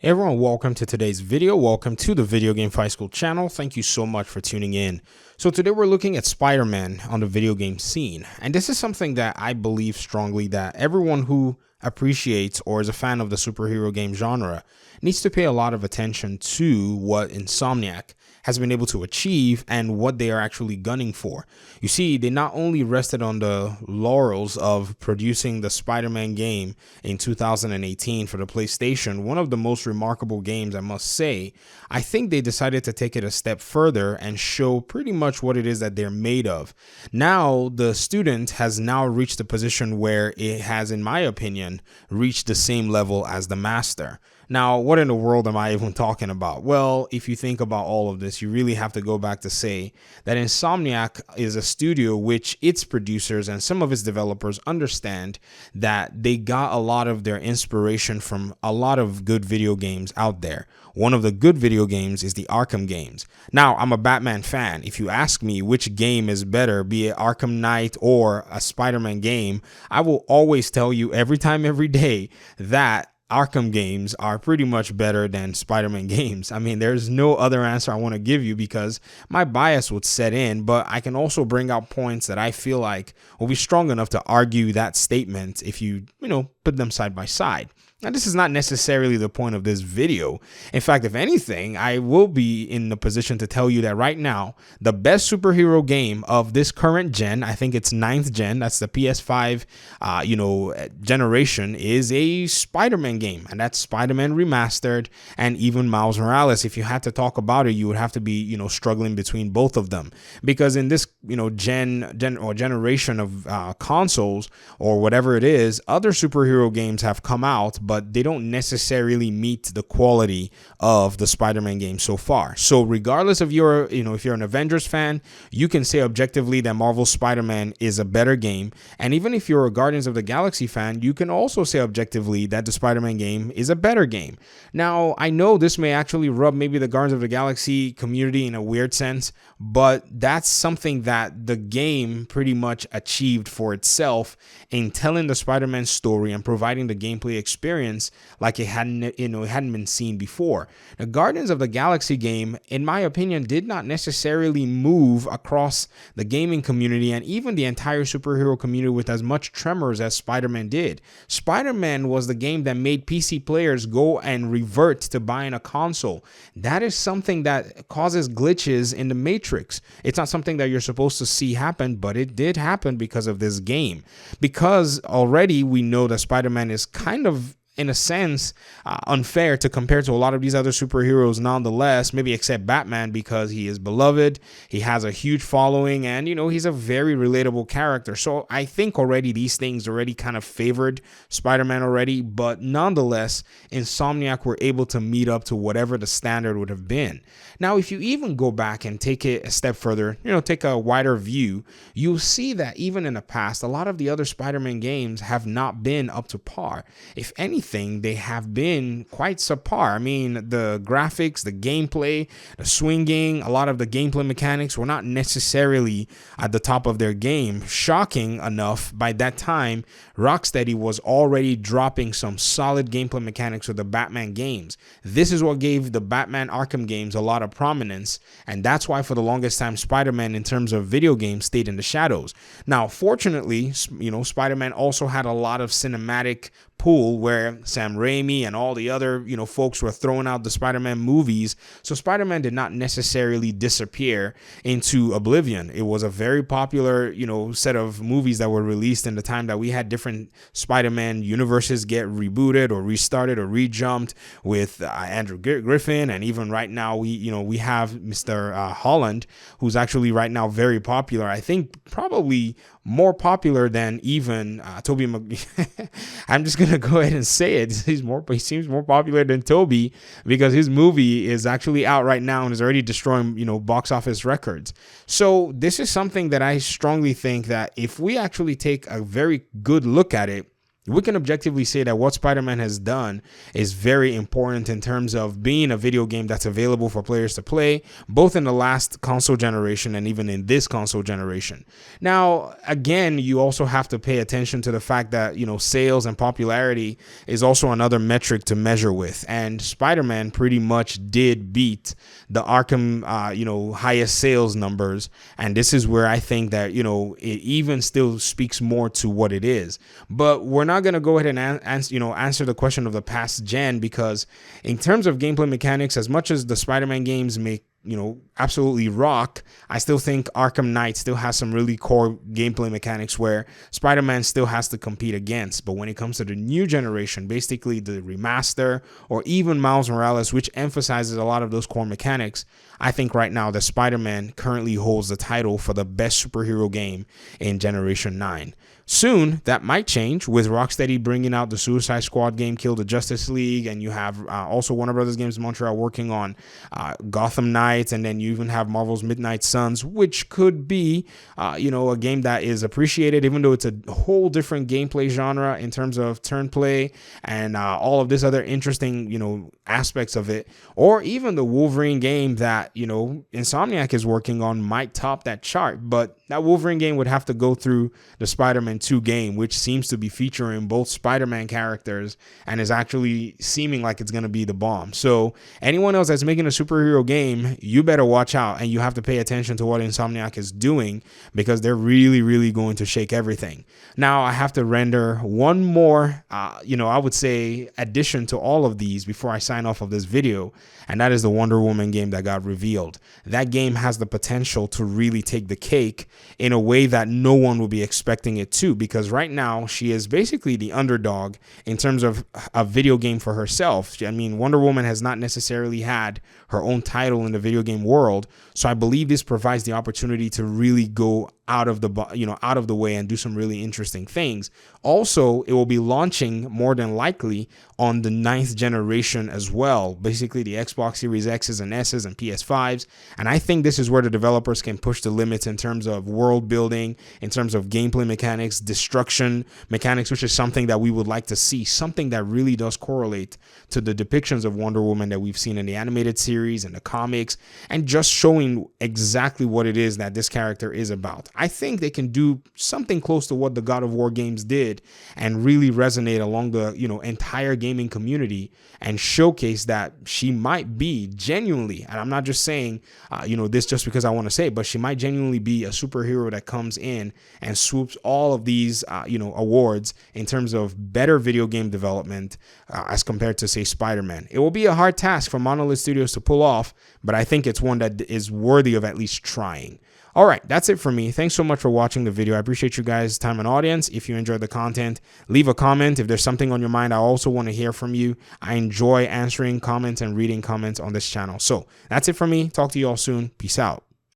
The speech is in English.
Hey everyone, welcome to today's video. Welcome to the Video Game Fight School channel. Thank you so much for tuning in. So today we're looking at Spider-Man on the video game scene. And this is something that I believe strongly that everyone who appreciates or is a fan of the superhero game genre needs to pay a lot of attention to what Insomniac has been able to achieve and what they are actually gunning for. You see, they not only rested on the laurels of producing the Spider-Man game in 2018 for the PlayStation, one of the most remarkable games, I must say. I think they decided to take it a step further and show pretty much what it is that they're made of. Now, the student has now reached a position where it has, in my opinion, reached the same level as the master. Now, what in the world am I even talking about? Well, if you think about all of this, you really have to go back to say that Insomniac is a studio which its producers and some of its developers understand that they got a lot of their inspiration from a lot of good video games out there. One of the good video games is the Arkham games. Now, I'm a Batman fan. If you ask me which game is better, be it Arkham Knight or a Spider-Man game, I will always tell you every time, every day that Arkham games are pretty much better than Spider-Man games. I mean, there's no other answer I want to give you because my bias would set in, but I can also bring out points that I feel like will be strong enough to argue that statement if you put them side by side. Now, this is not necessarily the point of this video. In fact, if anything, I will be in the position to tell you that right now, the best superhero game of this current gen, I think it's 9th gen, that's the PS5, generation, is a Spider-Man game. And that's Spider-Man Remastered and even Miles Morales. If you had to talk about it, you would have to be, struggling between both of them. Because in this, generation of consoles or whatever it is, other superhero games have come out, but they don't necessarily meet the quality of the Spider-Man game so far. So regardless of if you're an Avengers fan, you can say objectively that Marvel's Spider-Man is a better game. And even if you're a Guardians of the Galaxy fan, you can also say objectively that the Spider-Man game is a better game. Now, I know this may actually rub maybe the Guardians of the Galaxy community in a weird sense, but that's something that the game pretty much achieved for itself in telling the Spider-Man story and providing the gameplay experience like it hadn't been seen before. The Guardians of the Galaxy game, in my opinion, did not necessarily move across the gaming community and even the entire superhero community with as much tremors as Spider-Man did. Spider-Man was the game that made PC players go and revert to buying a console. That is something that causes glitches in the Matrix. It's not something that you're supposed to see happen, but it did happen because of this game. Because already we know that Spider-Man is kind of, in a sense, unfair to compare to a lot of these other superheroes nonetheless, maybe except Batman because he is beloved, he has a huge following, and he's a very relatable character. So I think already these things already kind of favored Spider-Man already, but nonetheless, Insomniac were able to meet up to whatever the standard would have been. Now, if you even go back and take it a step further, take a wider view, you'll see that even in the past, a lot of the other Spider-Man games have not been up to par. If anything, they have been quite subpar. I mean, the graphics, the gameplay, the swinging, a lot of the gameplay mechanics were not necessarily at the top of their game. Shocking enough, by that time, Rocksteady was already dropping some solid gameplay mechanics with the Batman games. This is what gave the Batman Arkham games a lot of prominence, and that's why for the longest time, Spider-Man in terms of video games stayed in the shadows. Now, fortunately, Spider-Man also had a lot of cinematic pool where Sam Raimi and all the other, folks were throwing out the Spider-Man movies. So Spider-Man did not necessarily disappear into oblivion. It was a very popular, set of movies that were released in the time that we had different Spider-Man universes get rebooted or restarted or rejumped with Andrew Griffin. And even right now, we have Mr. Holland, who's actually right now very popular. I think probably more popular than even Tobey Maguire. I'm just gonna go ahead and say it. He seems more popular than Tobey because his movie is actually out right now and is already destroying box office records. So this is something that I strongly think that if we actually take a very good look at it, we can objectively say that what Spider-Man has done is very important in terms of being a video game that's available for players to play, both in the last console generation and even in this console generation. Now, again, you also have to pay attention to the fact that, sales and popularity is also another metric to measure with. And Spider-Man pretty much did beat the Arkham, highest sales numbers. And this is where I think that, it even still speaks more to what it is. But we're not going to go ahead and answer the question of the past gen, because in terms of gameplay mechanics, as much as the Spider-Man games make absolutely rock, I still think Arkham Knight still has some really core gameplay mechanics where Spider-Man still has to compete against. But when it comes to the new generation, basically the remaster or even Miles Morales, which emphasizes a lot of those core mechanics, I think right now that Spider-Man currently holds the title for the best superhero game in Generation 9. Soon, that might change with Rocksteady bringing out the Suicide Squad game, Kill the Justice League, and you have also Warner Brothers Games Montreal working on Gotham Knights, and then you even have Marvel's Midnight Suns, which could be, a game that is appreciated, even though it's a whole different gameplay genre in terms of turn play and all of this other interesting, aspects of it. Or even the Wolverine game that, Insomniac is working on might top that chart, but that Wolverine game would have to go through the Spider-Man 2 game, which seems to be featuring both Spider-Man characters and is actually seeming like it's going to be the bomb. So anyone else that's making a superhero game, you better watch out, and you have to pay attention to what Insomniac is doing, because they're really, really going to shake everything. Now, I have to render one more, I would say, addition to all of these before I sign off of this video, and that is the Wonder Woman game that got revealed. That game has the potential to really take the cake in a way that no one will be expecting it to, because right now she is basically the underdog in terms of a video game for herself. I mean, Wonder Woman has not necessarily had her own title in the video game world, so I believe this provides the opportunity to really go out of the way and do some really interesting things. Also, it will be launching more than likely on the 9th generation as well, basically the Xbox Series X's and S's and PS5s. And I think this is where the developers can push the limits in terms of world building, in terms of gameplay mechanics, destruction mechanics, which is something that we would like to see, something that really does correlate to the depictions of Wonder Woman that we've seen in the animated series and the comics, and just showing exactly what it is that this character is about. I think they can do something close to what the God of War games did and really resonate along the entire gaming community and showcase that she might be genuinely, and I'm not just saying this just because I want to say it, but she might genuinely be a superhero that comes in and swoops all of these awards in terms of better video game development as compared to, say, Spider-Man. It will be a hard task for Monolith Studios to pull off, but I think it's one that is worthy of at least trying. All right, that's it for me. Thanks so much for watching the video. I appreciate you guys' time and audience. If you enjoyed the content, leave a comment. If there's something on your mind, I also want to hear from you. I enjoy answering comments and reading comments on this channel. So that's it for me. Talk to you all soon. Peace out.